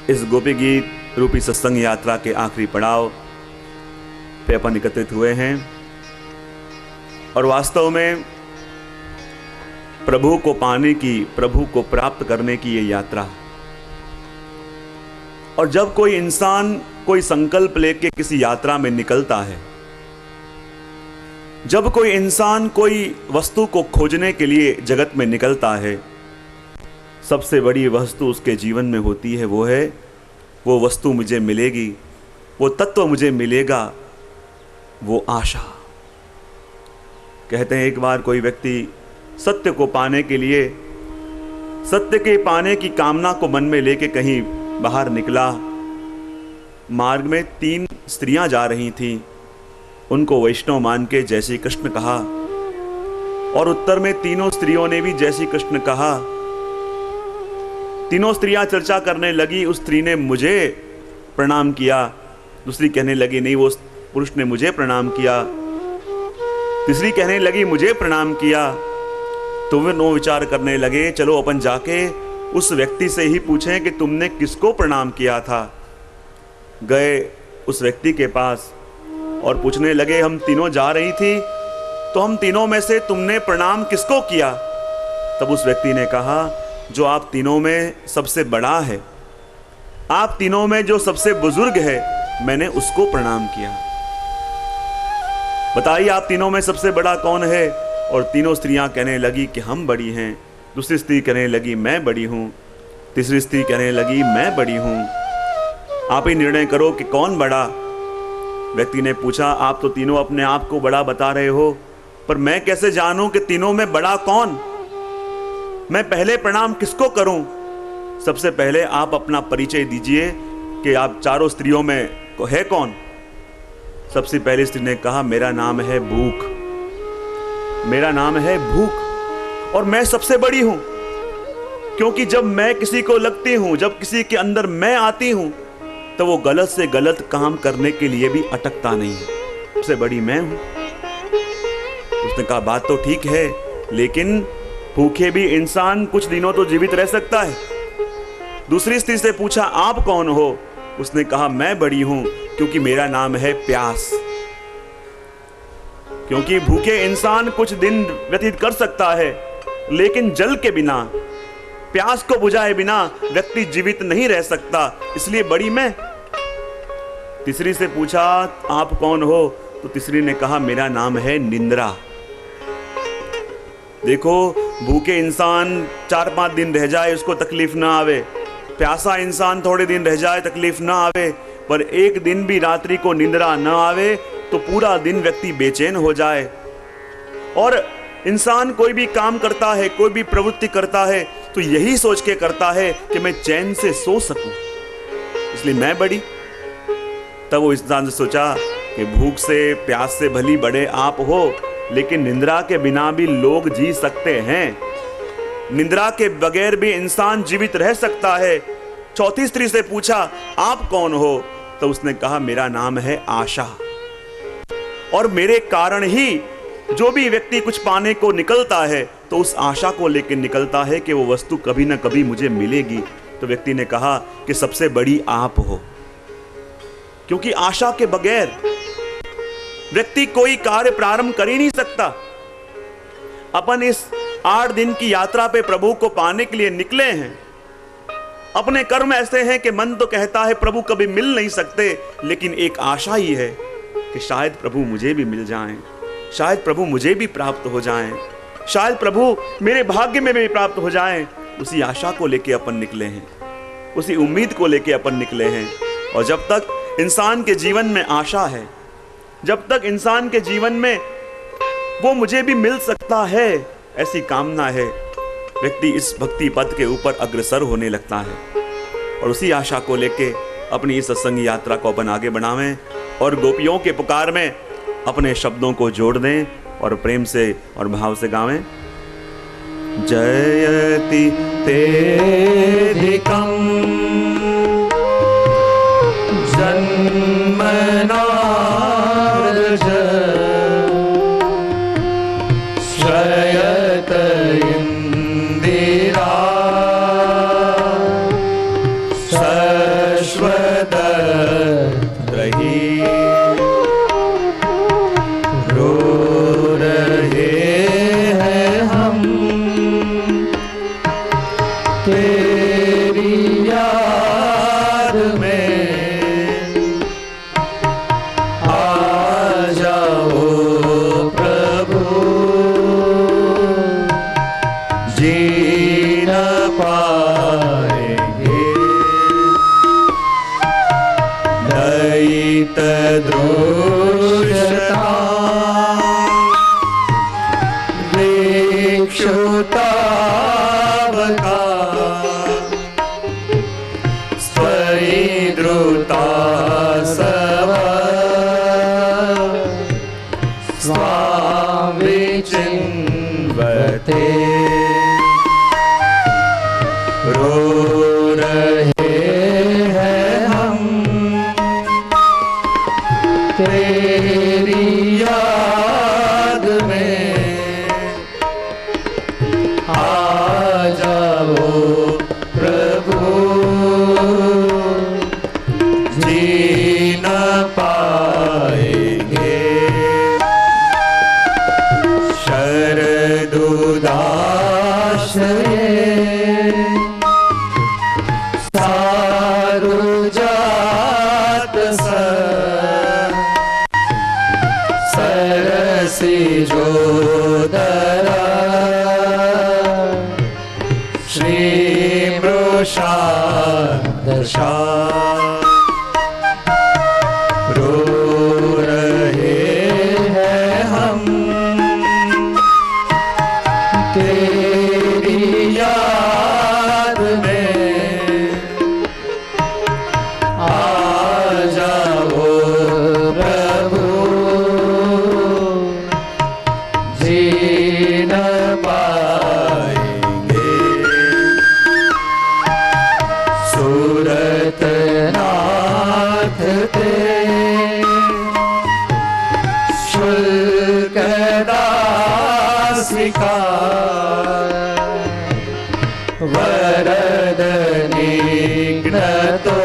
इस गोपी गीत रूपी सत्संग यात्रा के आखिरी पड़ाव पे अपन एकत्रित हुए हैं और वास्तव में प्रभु को पाने की, प्रभु को प्राप्त करने की ये यात्रा। और जब कोई इंसान कोई संकल्प लेके किसी यात्रा में निकलता है, जब कोई इंसान कोई वस्तु को खोजने के लिए जगत में निकलता है, सबसे बड़ी वस्तु उसके जीवन में होती है, वो वस्तु मुझे मिलेगी, वो तत्व मुझे मिलेगा, वो आशा। कहते हैं एक बार कोई व्यक्ति सत्य को पाने के लिए, सत्य के पाने की कामना को मन में लेके कहीं बाहर निकला। मार्ग में 3 स्त्रियां जा रही थीं। उनको वैष्णव मान के जय श्री कृष्ण कहा और उत्तर में तीनों स्त्रियों ने भी जय श्री कृष्ण कहा। तीनों स्त्रियां चर्चा करने लगी। उस स्त्री ने मुझे प्रणाम किया, दूसरी कहने लगी नहीं वो पुरुष ने मुझे प्रणाम किया, तीसरी कहने लगी मुझे प्रणाम किया। तो वे नो विचार करने लगे, चलो अपन जाके उस व्यक्ति से ही पूछें कि तुमने किसको प्रणाम किया था। गए उस व्यक्ति के पास और पूछने लगे, हम तीनों जा रही थी, तो हम तीनों में से तुमने प्रणाम किसको किया। तब उस व्यक्ति ने कहा, जो आप तीनों में सबसे बड़ा है, आप तीनों में जो सबसे बुजुर्ग है, मैंने उसको प्रणाम किया। बताइए आप तीनों में सबसे बड़ा कौन है। और तीनों स्त्रियां कहने लगी कि हम बड़ी हैं। दूसरी स्त्री कहने लगी मैं बड़ी हूं। तीसरी स्त्री कहने लगी मैं बड़ी हूं। आप ही निर्णय करो कि कौन बड़ा। व्यक्ति ने पूछा, आप तो तीनों अपने आप को बड़ा बता रहे हो, पर मैं कैसे जानूं कि तीनों में बड़ा कौन। मैं पहले प्रणाम किसको करूं। सबसे पहले आप अपना परिचय दीजिए कि आप चारों स्त्रियों में है कौन। सबसे पहली स्त्री ने कहा, मेरा नाम है भूख, मेरा नाम है भूख और मैं सबसे बड़ी हूं, क्योंकि जब मैं किसी को लगती हूं, जब किसी के अंदर मैं आती हूं, तो वो गलत से गलत काम करने के लिए भी अटकता नहीं है। सबसे बड़ी मैं हूं। उसने कहा बात तो ठीक है, लेकिन भूखे भी इंसान कुछ दिनों तो जीवित रह सकता है। दूसरी स्त्री से पूछा, आप कौन हो। उसने कहा मैं बड़ी हूं, क्योंकि मेरा नाम है प्यास। क्योंकि भूखे इंसान कुछ दिन व्यतीत कर सकता है, लेकिन जल के बिना, प्यास को बुझाए बिना व्यक्ति जीवित नहीं रह सकता, इसलिए बड़ी मैं। तीसरी से पूछा, आप कौन हो। तो तीसरी ने कहा मेरा नाम है निंद्रा। देखो, भूखे इंसान 4-5 दिन रह जाए उसको तकलीफ ना आवे, प्यासा इंसान थोड़े दिन रह जाए तकलीफ ना आवे, पर एक दिन भी रात्रि को निंद्रा ना आवे तो पूरा दिन व्यक्ति बेचैन हो जाए। और इंसान कोई भी काम करता है, कोई भी प्रवृत्ति करता है, तो यही सोच के करता है कि मैं चैन से सो सकूं, इसलिए मैं बड़ी। तब वो इंसान ने सोचा कि भूख से, प्यास से भली बड़े आप हो, लेकिन निंद्रा के बिना भी लोग जी सकते हैं। निंद्रा के बगैर भी इंसान जीवित रह सकता है। चौथी स्त्री से पूछा, आप कौन हो। तो उसने कहा मेरा नाम है आशा, और मेरे कारण ही जो भी व्यक्ति कुछ पाने को निकलता है तो उस आशा को लेकर निकलता है कि वो वस्तु कभी ना कभी मुझे मिलेगी। तो व्यक्ति ने कहा कि सबसे बड़ी आप हो, क्योंकि आशा के बगैर व्यक्ति कोई कार्य प्रारंभ कर ही नहीं सकता। अपन इस 8 दिन की यात्रा पे प्रभु को पाने के लिए निकले हैं। अपने कर्म ऐसे हैं कि मन तो कहता है प्रभु कभी मिल नहीं सकते, लेकिन एक आशा ही है कि शायद प्रभु मुझे भी मिल जाएं, शायद प्रभु मुझे भी प्राप्त हो जाएं, शायद प्रभु मेरे भाग्य में भी प्राप्त हो जाएं। उसी आशा को लेके अपन निकले हैं, उसी उम्मीद को लेके अपन निकले हैं। और जब तक इंसान के जीवन में आशा है, जब तक इंसान के जीवन में वो मुझे भी मिल सकता है ऐसी कामना है, व्यक्ति इस भक्ति पथ के ऊपर अग्रसर होने लगता है। और उसी आशा को लेके अपनी इस सत्संग यात्रा को अपन आगे बढ़ावें और गोपियों के पुकार में अपने शब्दों को जोड़ दें और प्रेम से और भाव से गावें। जयति तेधिकं जन्मनारज श्रयत इंदिरा शाश्वत रही रो रहे हैं हम तेरी याद में आ जाओ प्रभु जी न पाएंगे दयित दृश्यता भिक्षुतावका स्वैद्रुता सव स्वाविचिन्वते रो रहे हैं हम तेरी याद में आ जाओ प्रभु जी न पाएंगे शरदुदाश्रये सारुजात सरसी जोदरा श्री मृषा दशा रो रहे हैं हम तेरी याद में आ जाओ प्रभु जी न पाएंगे सूरत नाथ ते शुल्क दासिका वरद निघ्नतो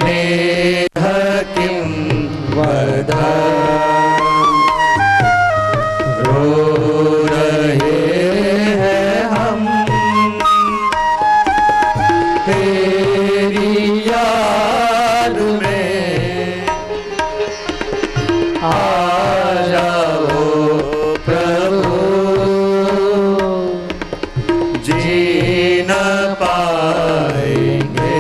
नेह किं वद रो रहे हैं हम तेरी याद में आ जाओ प्रभु जी न पाएंगे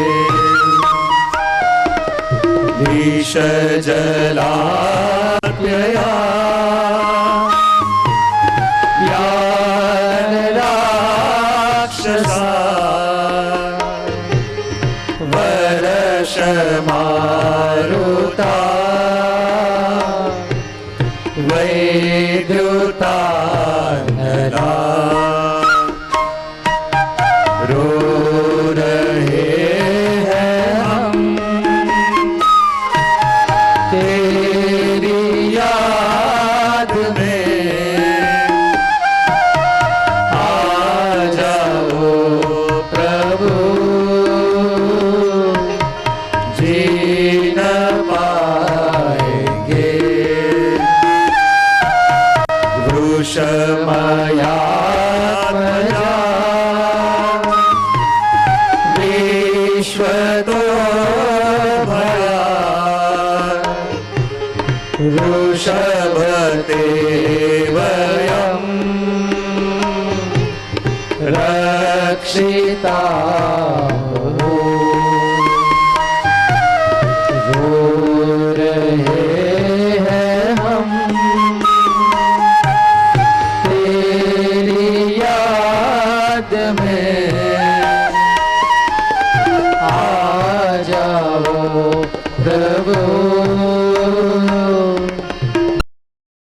विष जलाप्यया यान राक्षसा वर्ष मारुता वैद्युता नला रो रहे हैं हम तेरी याद में आ जाओ प्रभु जी न पाएंगे वृषमया प्रजा विश्वतो भया वृषभते वयं रक्षिता रो रहे हैं हम तेरी याद में आ जाओ प्रभु